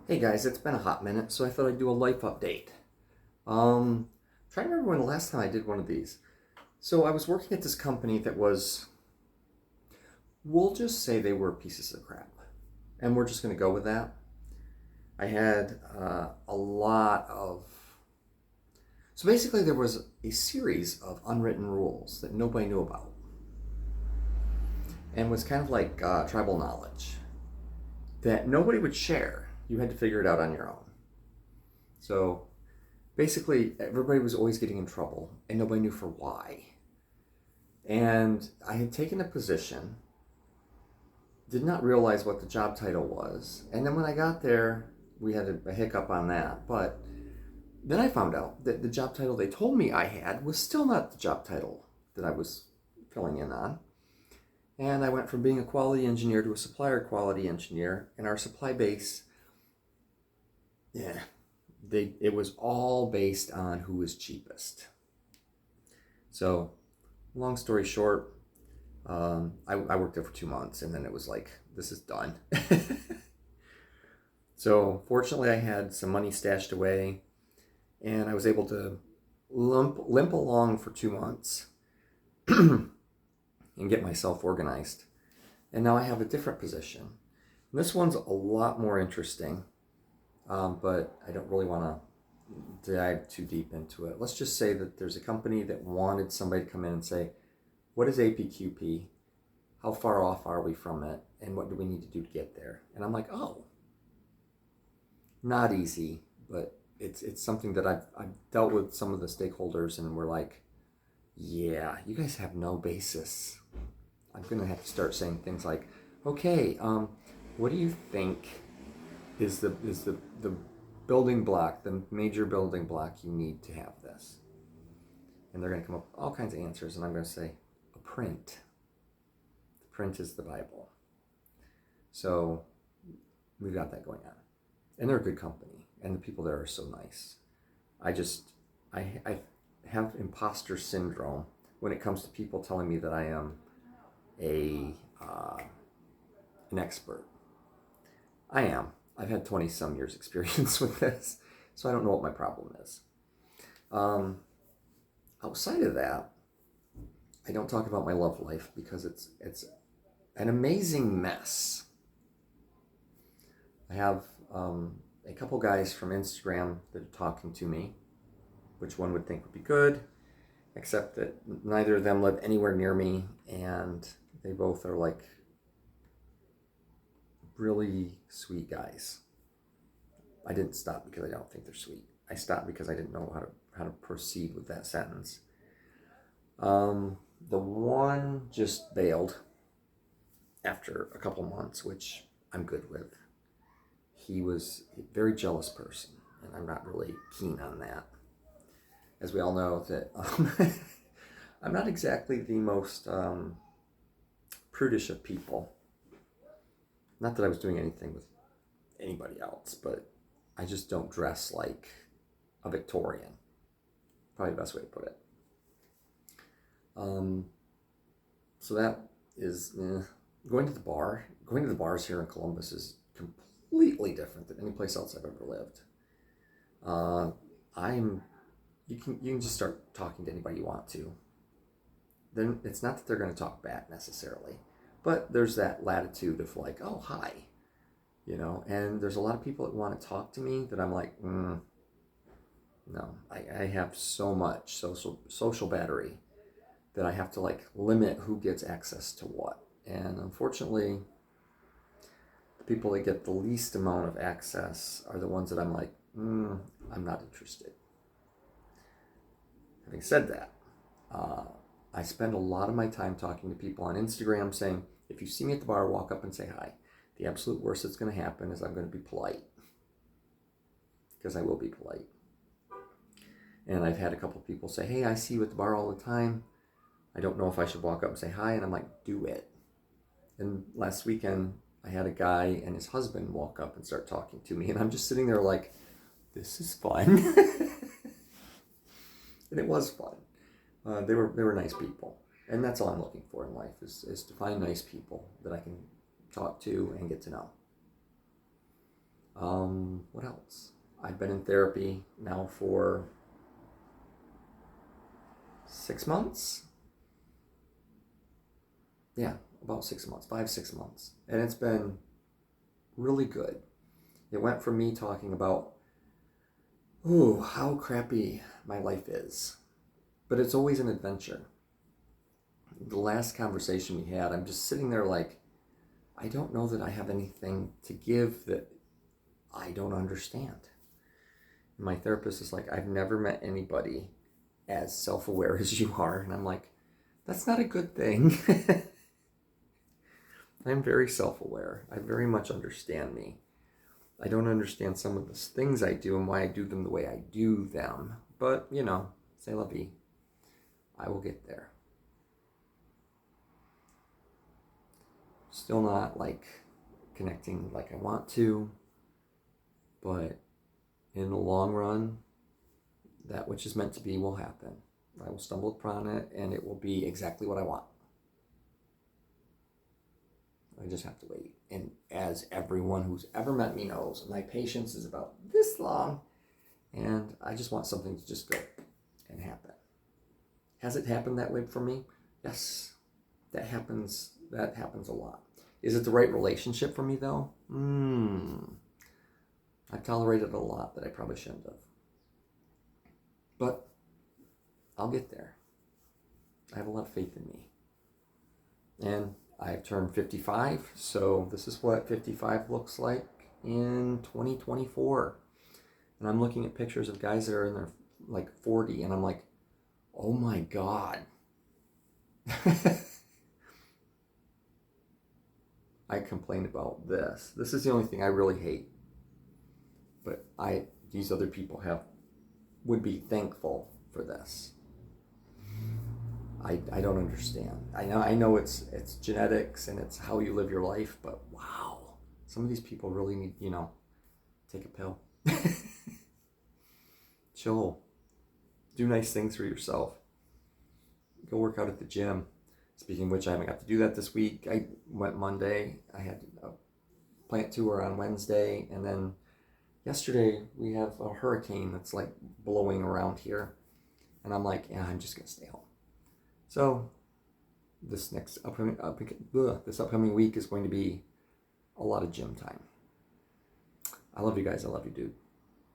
Hey guys, it's been a hot minute, so I thought I'd do a life update. Trying to remember when the last time I did one of these. So I was working at this company that was, we'll just say they were pieces of crap. And we're just going to go with that. I had a lot of. So basically, there was a series of unwritten rules that nobody knew about. And was kind of like tribal knowledge that nobody would share. You had to figure it out on your own. So basically, everybody was always getting in trouble and nobody knew for why. And I had taken a position, did not realize what the job title was. And then when I got there, we had a hiccup on that. But then I found out that the job title they told me I had was still not the job title that I was filling in on. And I went from being a quality engineer to a supplier quality engineer. And our supply base, yeah, it was all based on who was cheapest. So, long story short, I worked there for 2 months, and then it was like, this is done. So fortunately, I had some money stashed away, and I was able to limp along for 2 months and get myself organized. And now I have a different position. And this one's a lot more interesting, but I don't really want to dive too deep into it. Let's just say that there's a company that wanted somebody to come in and say, what is APQP? How far off are we from it? And what do we need to do to get there? And I'm like, oh, not easy, but it's something that I've dealt with some of the stakeholders, and we're like, yeah, you guys have no basis. I'm gonna have to start saying things like, okay, what do you think is the building block, the major building block you need to have this? And they're gonna come up with all kinds of answers, and I'm gonna say, a print. The print is the Bible. So we've got that going on. And they're a good company, and the people there are so nice. I have imposter syndrome when it comes to people telling me that I am an expert. I am. I've had 20 some years experience with this, so I don't know what my problem is. Outside of that, I don't talk about my love life because it's an amazing mess. I have a couple guys from Instagram that are talking to me, which one would think would be good, except that neither of them live anywhere near me, and they both are like really sweet guys. I didn't stop because I don't think they're sweet. I stopped because I didn't know how to proceed with that sentence. The one just bailed after a couple months, which I'm good with. He was a very jealous person, and I'm not really keen on that. As we all know, that I'm not exactly the most prudish of people. Not that I was doing anything with anybody else, but I just don't dress like a Victorian. Probably the best way to put it. So that is going to the bar. Going to the bars here in Columbus is completely different than any place else I've ever lived. You can just start talking to anybody you want to. Then it's not that they're going to talk back necessarily, but there's that latitude of like, oh, hi, and there's a lot of people that want to talk to me that I'm like, no, I have so much social battery that I have to like limit who gets access to what. And unfortunately, the people that get the least amount of access are the ones that I'm like, I'm not interested. Having said that, I spend a lot of my time talking to people on Instagram saying, if you see me at the bar, walk up and say hi. The absolute worst that's going to happen is I'm going to be polite. Because I will be polite. And I've had a couple people say, hey, I see you at the bar all the time. I don't know if I should walk up and say hi. And I'm like, do it. And last weekend, I had a guy and his husband walk up and start talking to me. And I'm just sitting there like, this is fun. And it was fun. They were nice people. And that's all I'm looking for in life is to find nice people that I can talk to and get to know. what else? I've been in therapy now for 6 months. Yeah, about 6 months, 5, 6 months. And it's been really good. It went from me talking about, ooh, how crappy my life is. But it's always an adventure. The last conversation we had, I'm just sitting there like, I don't know that I have anything to give that I don't understand. And my therapist is like, I've never met anybody as self-aware as you are. And I'm like, that's not a good thing. I'm very self-aware. I very much understand me. I don't understand some of the things I do and why I do them the way I do them. But, you know, c'est la vie. I will get there. Still not like connecting like I want to. But in the long run, that which is meant to be will happen. I will stumble upon it and it will be exactly what I want. I just have to wait. And as everyone who's ever met me knows, my patience is about this long. And I just want something to just go and happen. Has it happened that way for me? Yes. That happens a lot. Is it the right relationship for me though? I've tolerated a lot that I probably shouldn't have. But I'll get there. I have a lot of faith in me. And I've turned 55, so this is what 55 looks like in 2024. And I'm looking at pictures of guys that are in their like 40, and I'm like, oh my God. I complain about this. This is the only thing I really hate. But these other people would be thankful for this. I don't understand. I know it's genetics and it's how you live your life, but wow, some of these people really need, take a pill. Chill. Do nice things for yourself. Go work out at the gym. Speaking of which, I haven't got to do that this week. I went Monday. I had a plant tour on Wednesday, and then yesterday we have a hurricane that's like blowing around here, and I'm like, yeah, I'm just gonna stay home. So this upcoming week is going to be a lot of gym time. I love you guys. I love you, dude.